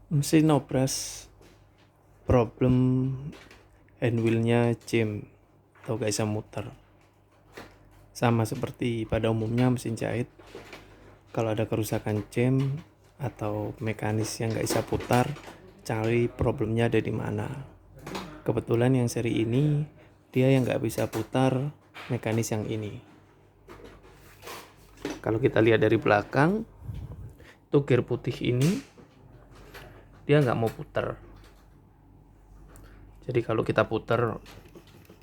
Mesin obras problem handwheelnya jam atau gak bisa muter. Sama seperti pada umumnya mesin jahit, kalau ada kerusakan jam atau mekanis yang gak bisa putar, cari problemnya ada di mana. Kebetulan yang seri ini dia yang gak bisa putar mekanis yang ini. Kalau kita lihat dari belakang, itu gear putih ini dia nggak mau putar. Jadi kalau kita putar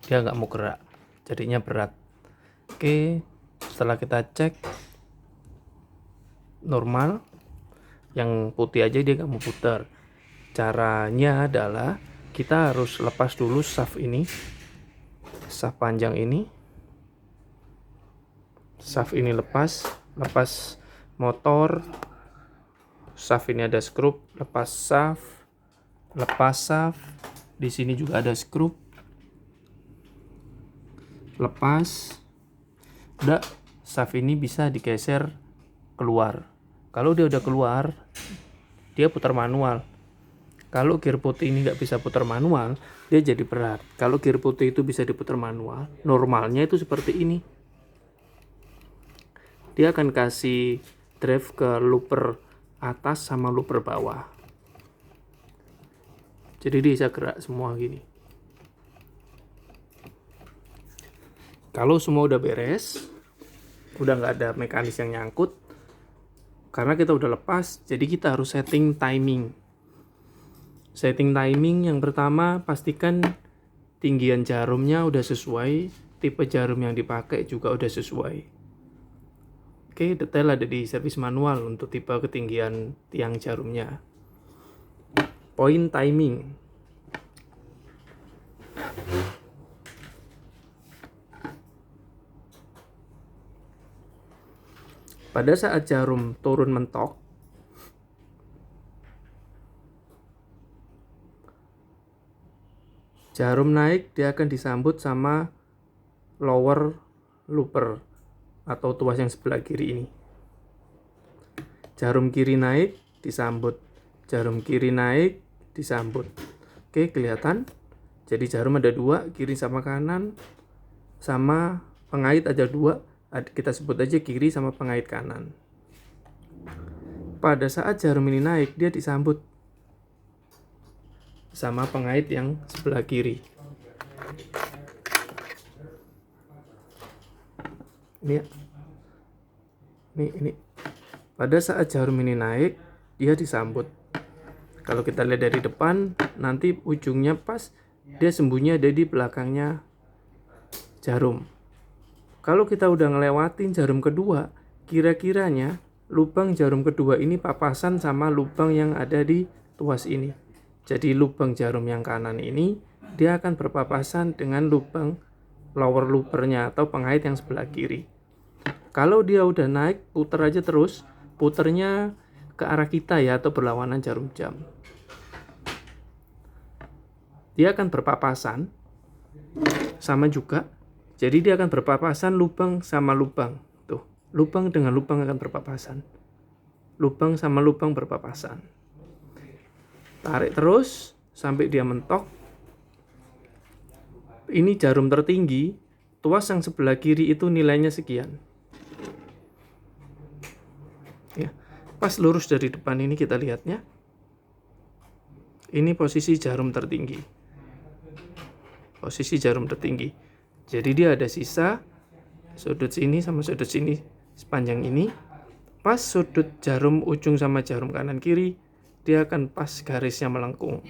dia nggak mau gerak, jadinya berat. Oke, setelah kita cek normal, yang putih aja dia nggak mau putar. Caranya adalah kita harus lepas dulu shaft ini, shaft panjang ini. Shaft ini lepas motor. Shaft ini ada skrup, lepas shaft. Di sini juga ada skrup, lepas. Udah, shaft ini bisa digeser keluar. Kalau dia udah keluar, dia putar manual. Kalau gear putih ini nggak bisa putar manual, dia jadi berat. Kalau gear putih itu bisa diputar manual, normalnya itu seperti ini. Dia akan kasih drive ke looper atas sama looper bawah. Jadi dia bisa gerak semua gini. Kalau semua udah beres, udah nggak ada mekanis yang nyangkut, karena kita udah lepas, jadi kita harus setting timing. Setting timing yang pertama, pastikan tinggian jarumnya udah sesuai, tipe jarum yang dipakai juga udah sesuai. Oke, detail ada di servis manual untuk tipe ketinggian tiang jarumnya. Point timing. Pada saat jarum turun mentok, jarum naik, dia akan disambut sama lower looper atau tuas yang sebelah kiri ini. Jarum kiri naik, disambut. Jarum kiri naik, disambut. Oke, kelihatan? Jadi jarum ada dua, kiri sama kanan. Sama pengait ada dua, kita sebut aja kiri sama pengait kanan. Pada saat jarum ini naik, dia disambut sama pengait yang sebelah kiri. Ini. Pada saat jarum ini naik, dia disambut. Kalau kita lihat dari depan, nanti ujungnya pas, dia sembunyi ada di belakangnya jarum. Kalau kita udah ngelewatin jarum kedua, kira-kiranya lubang jarum kedua ini papasan sama lubang yang ada di tuas ini. Jadi lubang jarum yang kanan ini, dia akan berpapasan dengan lubang lower loopernya atau pengait yang sebelah kiri. Kalau dia udah naik, puter aja terus, puternya ke arah kita ya, atau berlawanan jarum jam. Dia akan berpapasan, sama juga. Jadi dia akan berpapasan lubang sama lubang. Tuh, lubang dengan lubang akan berpapasan. Lubang sama lubang berpapasan. Tarik terus sampai dia mentok. Ini jarum tertinggi, tuas yang sebelah kiri itu nilainya sekian. Ya, pas lurus dari depan ini kita lihatnya. Ini posisi jarum tertinggi. Posisi jarum tertinggi. Jadi dia ada sisa sudut sini sama sudut sini sepanjang ini. Pas sudut jarum ujung sama jarum kanan kiri, dia akan pas garisnya melengkung.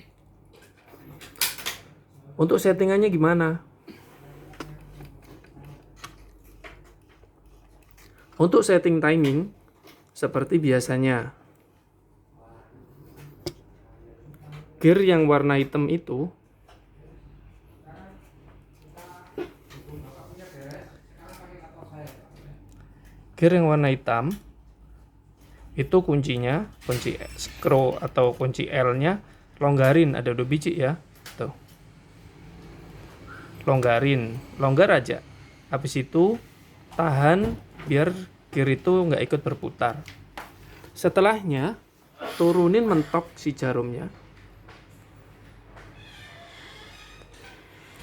Untuk settingannya gimana? Untuk setting timing, seperti biasanya, gear yang warna hitam itu kuncinya, kunci screw atau kunci L-nya longgarin, ada 2 biji ya. Tuh. Longgar aja. Habis itu tahan biar gear itu nggak ikut berputar. Setelahnya turunin mentok si jarumnya.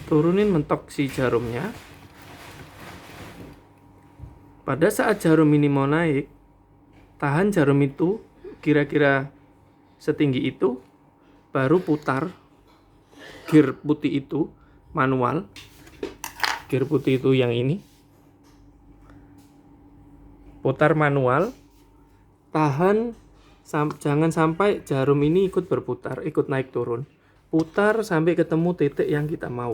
Turunin mentok si jarumnya. Pada saat jarum ini mau naik, tahan jarum itu kira-kira setinggi itu, baru putar gear putih itu manual. Gear putih itu yang ini. Putar manual, tahan, jangan sampai jarum ini ikut berputar, ikut naik turun. Putar sampai ketemu titik yang kita mau.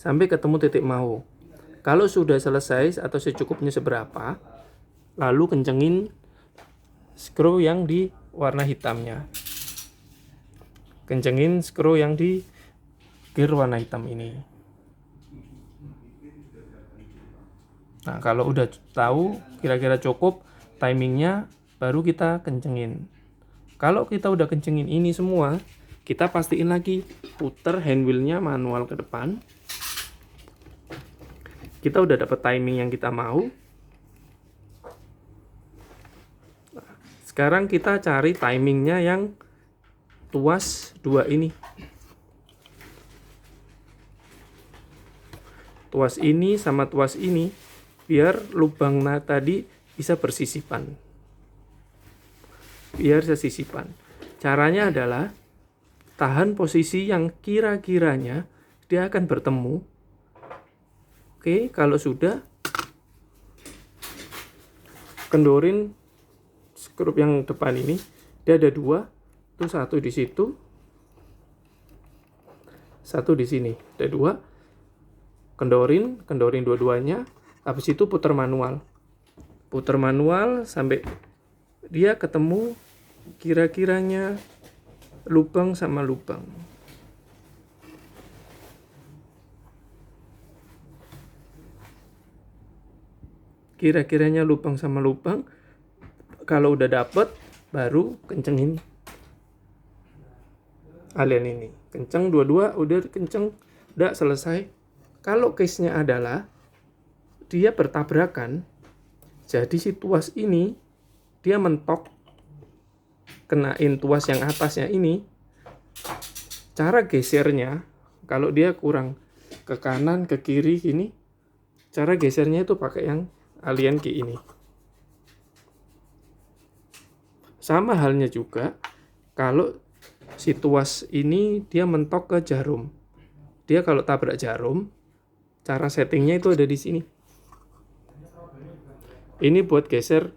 Sampai ketemu titik mau. Kalau sudah selesai atau secukupnya seberapa, lalu kencengin screw yang di warna hitamnya. Kencengin screw yang di gear warna hitam ini. Nah, kalau udah tahu kira-kira cukup timingnya, baru kita kencengin. Kalau kita udah kencengin ini semua, kita pastiin lagi puter handwheelnya manual ke depan. Kita udah dapet timing yang kita mau. Sekarang kita cari timingnya yang tuas 2 ini. Tuas ini sama tuas ini, biar lubang tadi bisa bersisipan. Biar sesisipan. Caranya adalah tahan posisi yang kira-kiranya dia akan bertemu. Oke, kalau sudah, kendorin skrup yang depan ini. Dia ada 2, tuh 1 di situ, 1 di sini. Ada 2. Kendorin dua-duanya. Habis itu putar manual. Putar manual sampai dia ketemu kira-kiranya lubang sama lubang. Kira-kiranya lubang sama lubang. Kalau udah dapet, baru kencengin alian ini. Kenceng dua-dua, udah kenceng, udah selesai. Kalau case-nya adalah dia bertabrakan, jadi si tuas ini dia mentok kenain tuas yang atasnya ini. Cara gesernya, kalau dia kurang ke kanan ke kiri gini, cara gesernya itu pakai yang alien key ini. Sama halnya juga kalau si tuas ini dia mentok ke jarum. Dia kalau tabrak jarum, cara settingnya itu ada di sini. Ini buat geser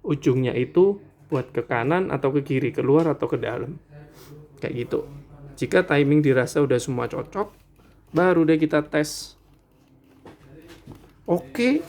ujungnya itu buat ke kanan atau ke kiri, keluar atau ke dalam. Kayak gitu. Jika timing dirasa udah semua cocok, baru deh kita tes. Oke.